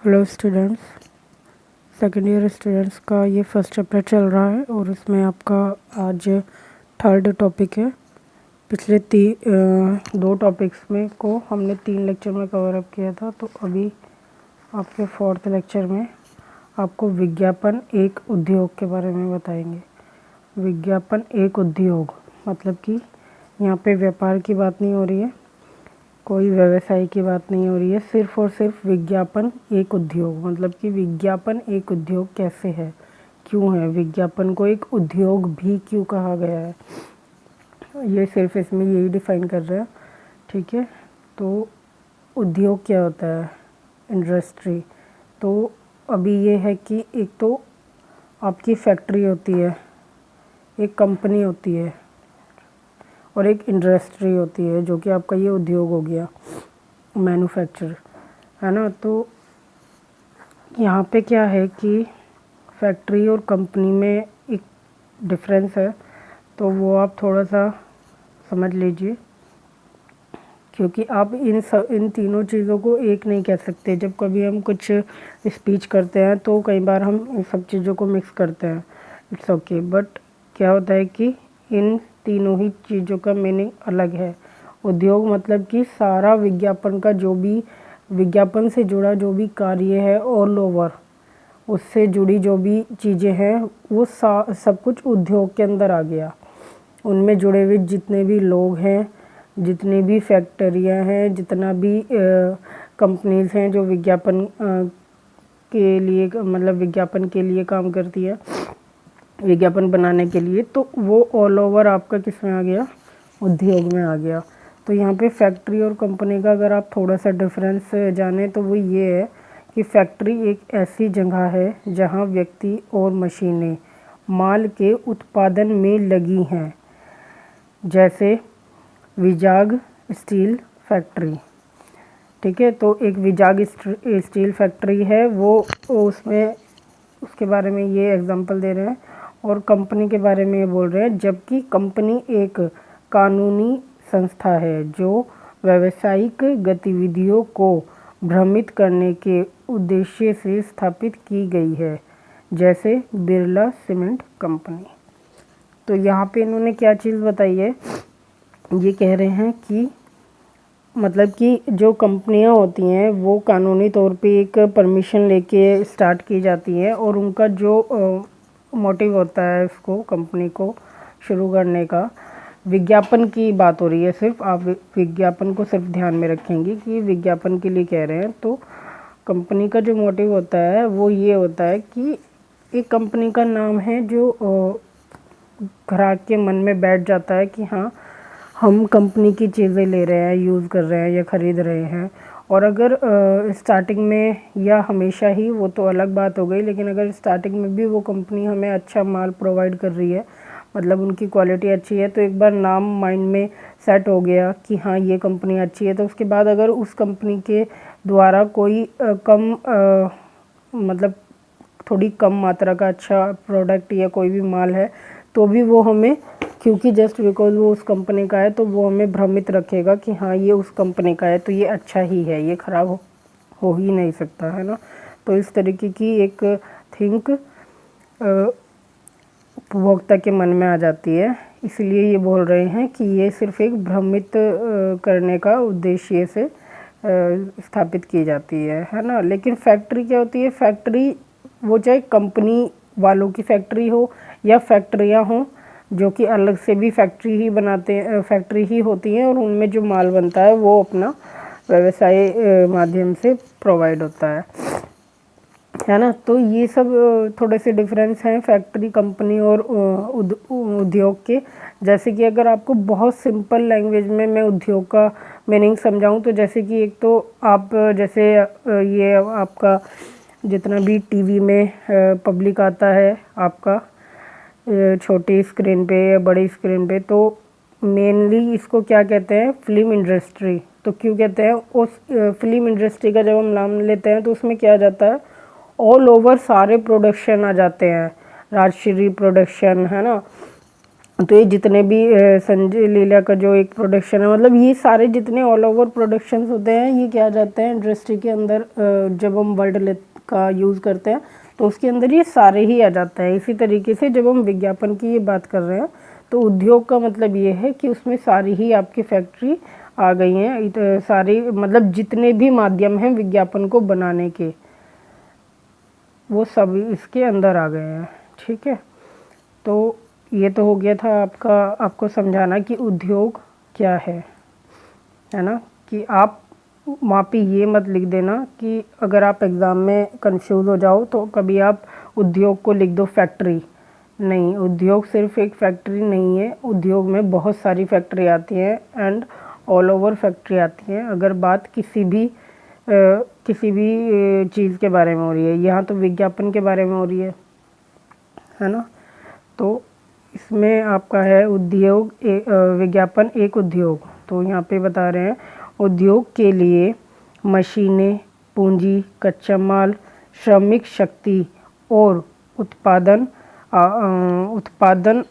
Hello students, second year students का ये first chapter चल रहा है और इसमें आपका आज थर्ड टॉपिक है। पिछले दो टॉपिक्स में को हमने 3 लेक्चर में कवर अप किया था, तो अभी आपके फोर्थ लेक्चर में आपको विज्ञापन एक उद्योग के बारे में बताएंगे। विज्ञापन एक उद्योग मतलब कि यहाँ पे व्यापार की बात नहीं हो रही है, कोई व्यवसाय की बात नहीं हो रही है, सिर्फ और सिर्फ विज्ञापन एक उद्योग। मतलब कि विज्ञापन एक उद्योग कैसे है, क्यों है, विज्ञापन को एक उद्योग भी क्यों कहा गया है, ये सिर्फ इसमें यही डिफाइन कर रहा है। ठीक है, तो उद्योग क्या होता है, इंडस्ट्री। तो अभी ये है कि एक तो आपकी फैक्ट्री होती है, एक कंपनी होती है और एक इंडस्ट्री होती है, जो कि आपका ये उद्योग हो गया, मैन्युफैक्चर, है ना। तो यहाँ पे क्या है कि फैक्ट्री और कंपनी में एक डिफरेंस है, तो वो आप थोड़ा सा समझ लीजिए, क्योंकि आप इन तीनों चीज़ों को एक नहीं कह सकते। जब कभी हम कुछ स्पीच करते हैं तो कई बार हम इन सब चीज़ों को मिक्स करते हैं, इट्स ओके, बट क्या होता है कि इन तीनों ही चीज़ों का मीनिंग अलग है। उद्योग मतलब कि सारा विज्ञापन का जो भी विज्ञापन से जुड़ा जो भी कार्य है, ऑल ओवर उससे जुड़ी जो भी चीज़ें हैं, वो सब कुछ उद्योग के अंदर आ गया। उनमें जुड़े हुए जितने भी लोग हैं, जितनी भी फैक्ट्रियाँ हैं, जितना भी कंपनीज हैं जो विज्ञापन के लिए मतलब विज्ञापन के लिए काम करती है, विज्ञापन बनाने के लिए, तो वो ऑल ओवर आपका किस में आ गया, उद्योग में आ गया। तो यहाँ पे फैक्ट्री और कंपनी का अगर आप थोड़ा सा डिफरेंस जाने तो वो ये है कि फैक्ट्री एक ऐसी जगह है जहाँ व्यक्ति और मशीनें माल के उत्पादन में लगी हैं, जैसे विजाग स्टील फैक्ट्री। ठीक है, तो एक विजाग स्टील फैक्ट्री है, वो उसमें उसके बारे में ये एग्जांपल दे रहे हैं, और कंपनी के बारे में ये बोल रहे हैं। जबकि कंपनी एक कानूनी संस्था है जो व्यावसायिक गतिविधियों को भ्रमित करने के उद्देश्य से स्थापित की गई है, जैसे बिरला सीमेंट कंपनी। तो यहाँ पे इन्होंने क्या चीज़ बताई है, ये कह रहे हैं कि मतलब कि जो कंपनियां होती हैं वो कानूनी तौर पे एक परमिशन लेके स्टार्ट की जाती हैं, और उनका जो मोटिव होता है इसको कंपनी को शुरू करने का, विज्ञापन की बात हो रही है सिर्फ, आप विज्ञापन को सिर्फ ध्यान में रखेंगे कि विज्ञापन के लिए कह रहे हैं। तो कंपनी का जो मोटिव होता है वो ये होता है कि एक कंपनी का नाम है जो ग्राहक के मन में बैठ जाता है कि हाँ, हम कंपनी की चीज़ें ले रहे हैं, यूज़ कर रहे हैं या ख़रीद रहे हैं। और अगर स्टार्टिंग में या हमेशा ही, वो तो अलग बात हो गई, लेकिन अगर स्टार्टिंग में भी वो कंपनी हमें अच्छा माल प्रोवाइड कर रही है, मतलब उनकी क्वालिटी अच्छी है, तो एक बार नाम माइंड में सेट हो गया कि हाँ ये कंपनी अच्छी है, तो उसके बाद अगर उस कंपनी के द्वारा कोई मतलब थोड़ी कम मात्रा का अच्छा प्रोडक्ट या कोई भी माल है, तो भी वो हमें, क्योंकि जस्ट बिकॉज वो उस कंपनी का है, तो वो हमें भ्रमित रखेगा कि हाँ ये उस कंपनी का है, तो ये अच्छा ही है, ये ख़राब हो ही नहीं सकता, है ना। तो इस तरीके की एक थिंक उपभोक्ता के मन में आ जाती है, इसलिए ये बोल रहे हैं कि ये सिर्फ एक भ्रमित करने का उद्देश्य से स्थापित की जाती है ना। लेकिन फैक्ट्री क्या होती है, फैक्ट्री वो चाहे कंपनी वालों की फैक्ट्री हो या फैक्ट्रियाँ हों जो कि अलग से भी फैक्ट्री ही बनाते हैं, फैक्ट्री ही होती हैं, और उनमें जो माल बनता है वो अपना व्यवसाय माध्यम से प्रोवाइड होता है ना। तो ये सब थोड़े से डिफरेंस हैं फैक्ट्री, कंपनी और उद्योग के। जैसे कि अगर आपको बहुत सिंपल लैंग्वेज में मैं उद्योग का मीनिंग समझाऊं, तो जैसे कि एक तो आप जैसे ये आपका जितना भी टीवी में पब्लिक आता है आपका, छोटी स्क्रीन पे या बड़ी स्क्रीन पे, तो मेनली इसको क्या कहते हैं, फिल्म इंडस्ट्री। तो क्यों कहते हैं, उस फिल्म इंडस्ट्री का जब हम नाम लेते हैं तो उसमें क्या आ जाता है, ऑल ओवर सारे प्रोडक्शन आ जाते हैं, राजश्री प्रोडक्शन, है ना, तो ये जितने भी संजय लीला का जो एक प्रोडक्शन है, मतलब ये सारे जितने ऑल ओवर प्रोडक्शंस होते हैं ये क्या जाते हैं इंडस्ट्री के अंदर। जब हम वर्ड का यूज़ करते हैं तो उसके अंदर ये सारे ही आ जाता है। इसी तरीके से जब हम विज्ञापन की ये बात कर रहे हैं तो उद्योग का मतलब ये है कि उसमें सारी ही आपकी फैक्ट्री आ गई हैं, सारी मतलब जितने भी माध्यम हैं विज्ञापन को बनाने के, वो सभी इसके अंदर आ गए हैं। ठीक है, तो ये तो हो गया था आपको समझाना कि उद्योग क्या है ना। कि आप वहाँ पे ये मत लिख देना कि अगर आप एग्ज़ाम में कंफ्यूज हो जाओ तो कभी आप उद्योग को लिख दो फैक्ट्री। नहीं, उद्योग सिर्फ एक फैक्ट्री नहीं है, उद्योग में बहुत सारी फैक्ट्री आती हैं एंड ऑल ओवर फैक्ट्री आती हैं। अगर बात किसी भी चीज़ के बारे में हो रही है, यहाँ तो विज्ञापन के बारे में हो रही है ना। तो इसमें आपका है उद्योग विज्ञापन एक उद्योग। तो यहाँ पे बता रहे हैं उद्योग के लिए मशीनें, पूंजी, कच्चा माल, श्रमिक शक्ति और उत्पादन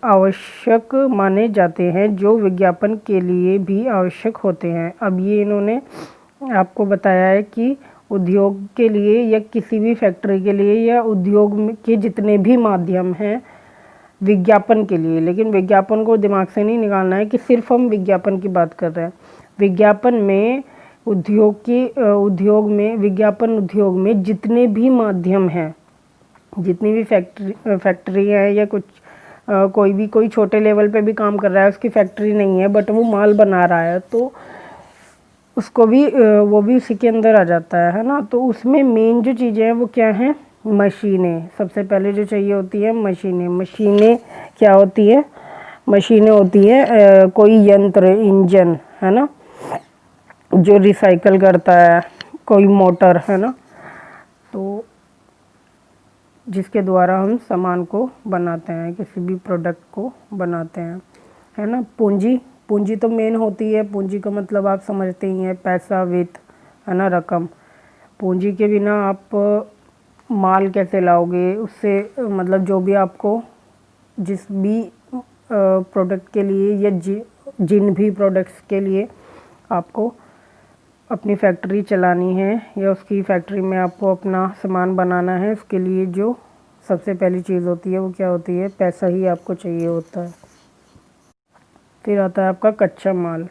आवश्यक माने जाते हैं, जो विज्ञापन के लिए भी आवश्यक होते हैं। अब ये इन्होंने आपको बताया है कि उद्योग के लिए या किसी भी फैक्ट्री के लिए या उद्योग के जितने भी माध्यम हैं विज्ञापन के लिए, लेकिन विज्ञापन को दिमाग से नहीं निकालना है कि सिर्फ हम विज्ञापन की बात कर रहे हैं। विज्ञापन में विज्ञापन उद्योग में जितने भी माध्यम हैं, जितनी भी फैक्ट्री है या कुछ कोई छोटे लेवल पे भी काम कर रहा है, उसकी फैक्ट्री नहीं है बट वो माल बना रहा है, तो उसको भी वो भी उसी के अंदर आ जाता है ना। तो उसमें मेन जो चीज़ें हैं वो क्या हैं, मशीनें। सबसे पहले जो चाहिए होती है मशीनें क्या होती है, मशीनें होती है कोई यंत्र, इंजन है ना, जो रिसाइकल करता है, कोई मोटर है ना, तो जिसके द्वारा हम सामान को बनाते हैं, किसी भी प्रोडक्ट को बनाते हैं, है ना। पूंजी तो मेन होती है। पूंजी का मतलब आप समझते ही हैं, पैसा, वित्त है ना, रकम। पूंजी के बिना आप माल कैसे लाओगे, उससे मतलब जो भी आपको जिस भी प्रोडक्ट के लिए या जिन भी प्रोडक्ट्स के लिए आपको अपनी फैक्ट्री चलानी है या उसकी फैक्ट्री में आपको अपना सामान बनाना है, उसके लिए जो सबसे पहली चीज़ होती है वो क्या होती है, पैसा ही आपको चाहिए होता है। फिर आता है आपका कच्चा माल।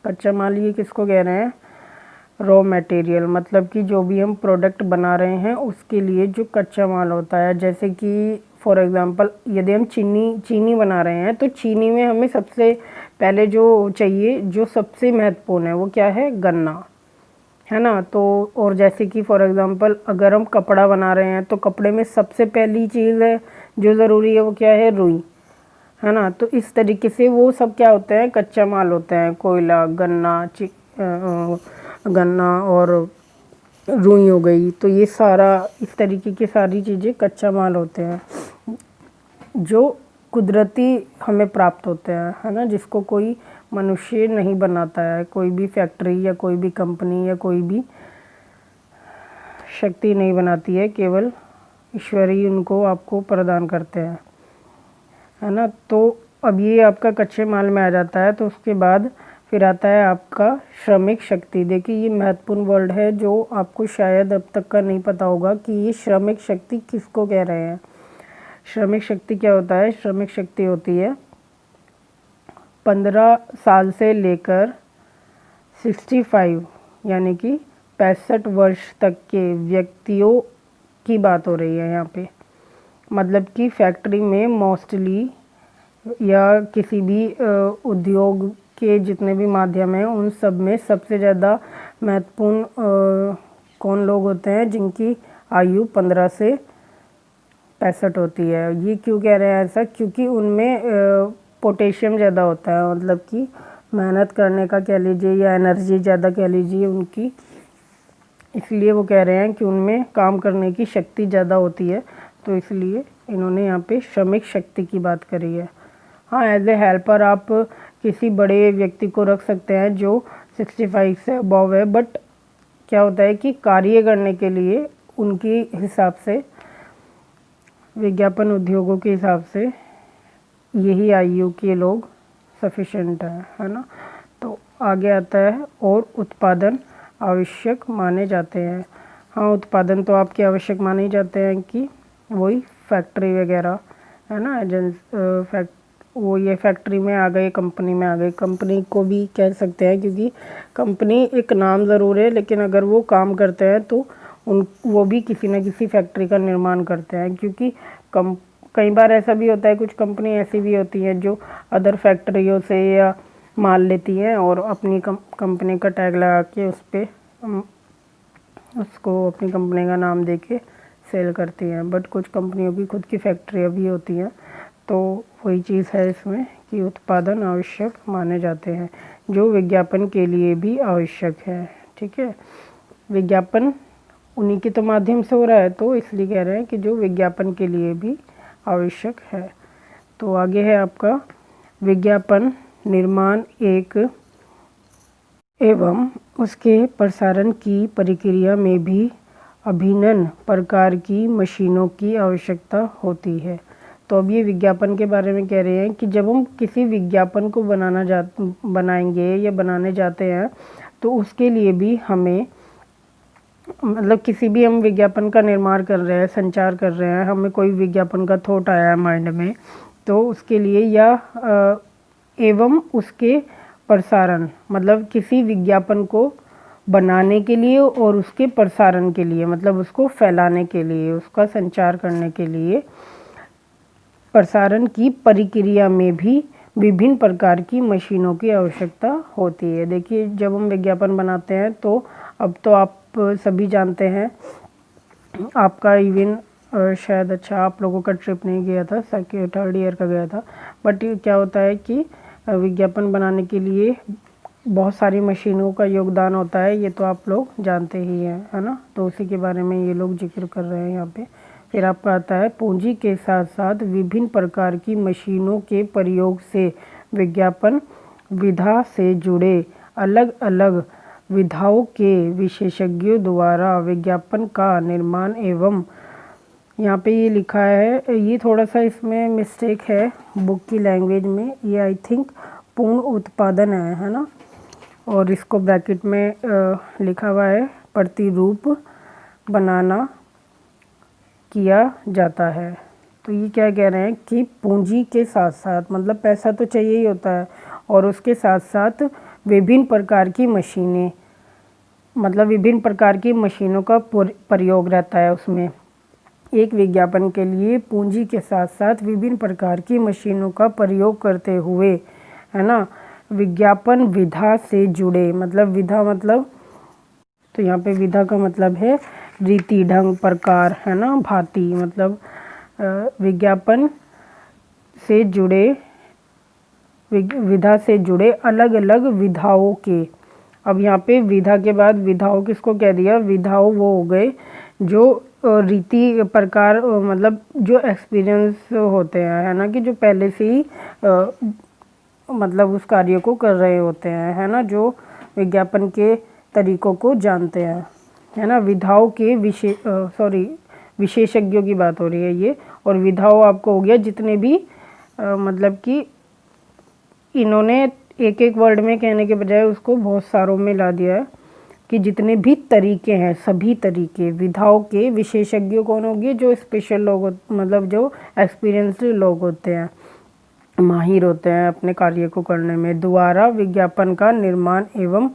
कच्चा माल ये किसको कह रहे हैं, रॉ मटेरियल, मतलब कि जो भी हम प्रोडक्ट बना रहे हैं उसके लिए जो कच्चा माल होता है। जैसे कि फॉर एग्ज़ाम्पल यदि हम चीनी बना रहे हैं तो चीनी में हमें सबसे पहले जो चाहिए, जो सबसे महत्वपूर्ण है वो क्या है, गन्ना है ना। तो और जैसे कि फॉर एग्ज़ाम्पल अगर हम कपड़ा बना रहे हैं तो कपड़े में सबसे पहली चीज़ है जो ज़रूरी है वो क्या है, रुई है ना। तो इस तरीके से वो सब क्या होते हैं, कच्चा माल होते हैं। कोयला, गन्ना और रुई हो गई, तो ये सारा इस तरीके की सारी चीज़ें कच्चा माल होते हैं जो कुदरती हमें प्राप्त होते हैं, है ना, जिसको कोई मनुष्य नहीं बनाता है, कोई भी फैक्ट्री या कोई भी कंपनी या कोई भी शक्ति नहीं बनाती है, केवल ईश्वर ही उनको आपको प्रदान करते हैं, है ना। तो अब ये आपका कच्चे माल में आ जाता है। तो उसके बाद फिर आता है आपका श्रमिक शक्ति। देखिए ये महत्वपूर्ण वर्ड है जो आपको शायद अब तक का नहीं पता होगा कि ये श्रमिक शक्ति किसको कह रहे हैं। श्रमिक शक्ति क्या होता है, श्रमिक शक्ति होती है 15 साल से लेकर 65 यानी कि 65 वर्ष तक के व्यक्तियों की बात हो रही है यहाँ पे। मतलब कि फैक्ट्री में मोस्टली या किसी भी उद्योग के जितने भी माध्यम हैं उन सब में सबसे ज़्यादा महत्वपूर्ण कौन लोग होते हैं, जिनकी आयु 15 से 65 होती है। ये क्यों कह रहे हैं ऐसा, क्योंकि उनमें पोटेशियम ज़्यादा होता है, मतलब कि मेहनत करने का कह लीजिए या एनर्जी ज़्यादा कह लीजिए उनकी, इसलिए वो कह रहे हैं कि उनमें काम करने की शक्ति ज़्यादा होती है। तो इसलिए इन्होंने यहाँ पे श्रमिक शक्ति की बात करी है। हाँ, एज ए हेल्पर आप किसी बड़े व्यक्ति को रख सकते हैं जो 65 से अबव है, बट क्या होता है कि कार्य करने के लिए उनके हिसाब से, विज्ञापन उद्योगों के हिसाब से यही आयु के लोग सफिशेंट है ना। तो आगे आता है और उत्पादन आवश्यक माने जाते हैं। हाँ, उत्पादन तो आपके आवश्यक माने ही जाते हैं कि वही फैक्ट्री वगैरह है ना, वो ये फैक्ट्री में आ गए, कंपनी में आ गए। कंपनी को भी कह सकते हैं क्योंकि कंपनी एक नाम ज़रूर है, लेकिन अगर वो काम करते हैं तो वो भी किसी न किसी फैक्ट्री का निर्माण करते हैं। क्योंकि कई बार ऐसा भी होता है, कुछ कंपनी ऐसी भी होती है जो अदर फैक्ट्रियों से या माल लेती हैं और अपनी कंपनी का टैग लगा के उस पर उसको अपनी कंपनी का नाम देके सेल करती हैं। बट कुछ कंपनियों की खुद की फैक्ट्रियाँ भी होती हैं। तो वही चीज़ है इसमें कि उत्पादन आवश्यक माने जाते हैं, जो विज्ञापन के लिए भी आवश्यक है। ठीक है, विज्ञापन उन्हीं के तो माध्यम से हो रहा है, तो इसलिए कह रहे हैं कि जो विज्ञापन के लिए भी आवश्यक है। तो आगे है आपका विज्ञापन निर्माण एक एवं उसके प्रसारण की प्रक्रिया में भी अभिन्न प्रकार की मशीनों की आवश्यकता होती है। तो अब ये विज्ञापन के बारे में कह रहे हैं कि जब हम किसी विज्ञापन को बनाएंगे या बनाने जाते हैं तो उसके लिए भी हमें, मतलब किसी भी हम विज्ञापन का निर्माण कर रहे हैं, संचार कर रहे हैं, हमें कोई विज्ञापन का थॉट आया है माइंड में, तो उसके लिए या एवं उसके प्रसारण, मतलब किसी विज्ञापन को बनाने के लिए और उसके प्रसारण के लिए, मतलब उसको फैलाने के लिए, उसका संचार करने के लिए प्रसारण की प्रक्रिया में भी विभिन्न प्रकार की मशीनों की आवश्यकता होती है। देखिए, जब हम विज्ञापन बनाते हैं तो अब तो आप सभी जानते हैं, आपका इवन शायद अच्छा आप लोगों का ट्रिप नहीं गया था, थर्ड ईयर का गया था, बट क्या होता है कि विज्ञापन बनाने के लिए बहुत सारी मशीनों का योगदान होता है, ये तो आप लोग जानते ही हैं, है ना। तो उसी के बारे में ये लोग जिक्र कर रहे हैं यहाँ पे। फिर आपका आता है पूंजी के साथ साथ विभिन्न प्रकार की मशीनों के प्रयोग से विज्ञापन विधा से जुड़े अलग अलग विधाओं के विशेषज्ञों द्वारा विज्ञापन का निर्माण एवं, यहाँ पे ये लिखा है, ये थोड़ा सा इसमें मिस्टेक है बुक की लैंग्वेज में, ये आई थिंक पूर्ण उत्पादन है ना, और इसको ब्रैकेट में लिखा हुआ है प्रतिरूप बनाना किया जाता है। तो ये क्या कह रहे हैं कि पूंजी के साथ साथ, मतलब पैसा तो चाहिए ही होता है, और उसके साथ साथ विभिन्न प्रकार की मशीनें, मतलब विभिन्न प्रकार की मशीनों का प्रयोग रहता है उसमें। एक विज्ञापन के लिए पूंजी के साथ साथ विभिन्न प्रकार की मशीनों का प्रयोग करते हुए, है ना, विज्ञापन विधा से जुड़े, मतलब विधा मतलब, तो यहाँ पे विधा का मतलब है रीति, ढंग, प्रकार, है ना, भांति, मतलब विज्ञापन से जुड़े, विधा से जुड़े अलग अलग विधाओं के। अब यहाँ पे विधा के बाद विधाओं किसको कह दिया, विधाओं वो हो गए जो रीति, प्रकार, मतलब जो एक्सपीरियंस होते हैं, है ना, कि जो पहले से ही मतलब उस कार्य को कर रहे होते हैं, है ना, जो विज्ञापन के तरीकों को जानते हैं, है ना। विधाओं के विशेषज्ञों की बात हो रही है ये, और विधाओं आपको हो गया जितने भी मतलब कि इन्होंने एक एक वर्ड में कहने के बजाय उसको बहुत सारों में ला दिया है कि जितने भी तरीके हैं, सभी तरीके, विधाओं के विशेषज्ञ कौन होंगे, जो स्पेशल लोग, मतलब जो एक्सपीरियंस्ड लोग होते हैं, माहिर होते हैं अपने कार्य को करने में, द्वारा विज्ञापन का निर्माण एवं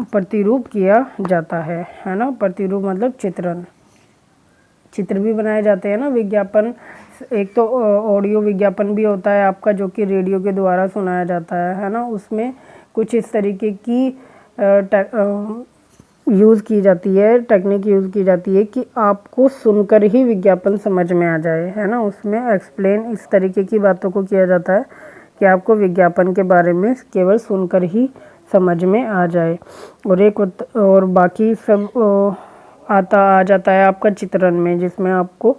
प्रतिरूप किया जाता है ना। प्रतिरूप मतलब चित्र भी बनाए जाते हैं ना। विज्ञापन एक तो ऑडियो विज्ञापन भी होता है आपका, जो कि रेडियो के द्वारा सुनाया जाता है ना। उसमें कुछ इस तरीके की यूज़ की जाती है, टेक्निक यूज़ की जाती है कि आपको सुनकर ही विज्ञापन समझ में आ जाए, है ना। उसमें एक्सप्लेन इस तरीके की बातों को किया जाता है कि आपको विज्ञापन के बारे में केवल सुनकर ही समझ में आ जाए। और बाकी सब आ जाता है आपका चित्रण में, जिसमें आपको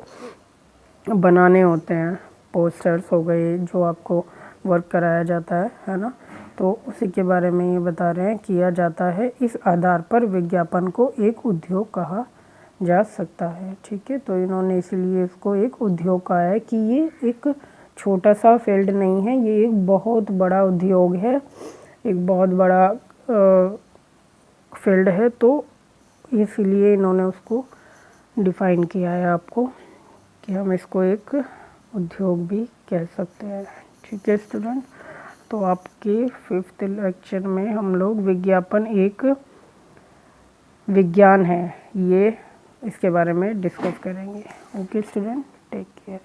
बनाने होते हैं, पोस्टर्स हो गए जो आपको वर्क कराया जाता है ना। तो उसी के बारे में ये बता रहे हैं, किया जाता है। इस आधार पर विज्ञापन को एक उद्योग कहा जा सकता है। ठीक है, तो इन्होंने इसलिए इसको एक उद्योग कहा है कि ये एक छोटा सा फील्ड नहीं है, ये एक बहुत बड़ा उद्योग है, एक बहुत बड़ा फील्ड है। तो इसलिए इन्होंने उसको डिफ़ाइन किया है आपको कि हम इसको एक उद्योग भी कह सकते हैं। ठीक है स्टूडेंट, तो आपके 5th लेक्चर में हम लोग विज्ञापन एक विज्ञान है, ये इसके बारे में डिस्कस करेंगे। Okay student, take care.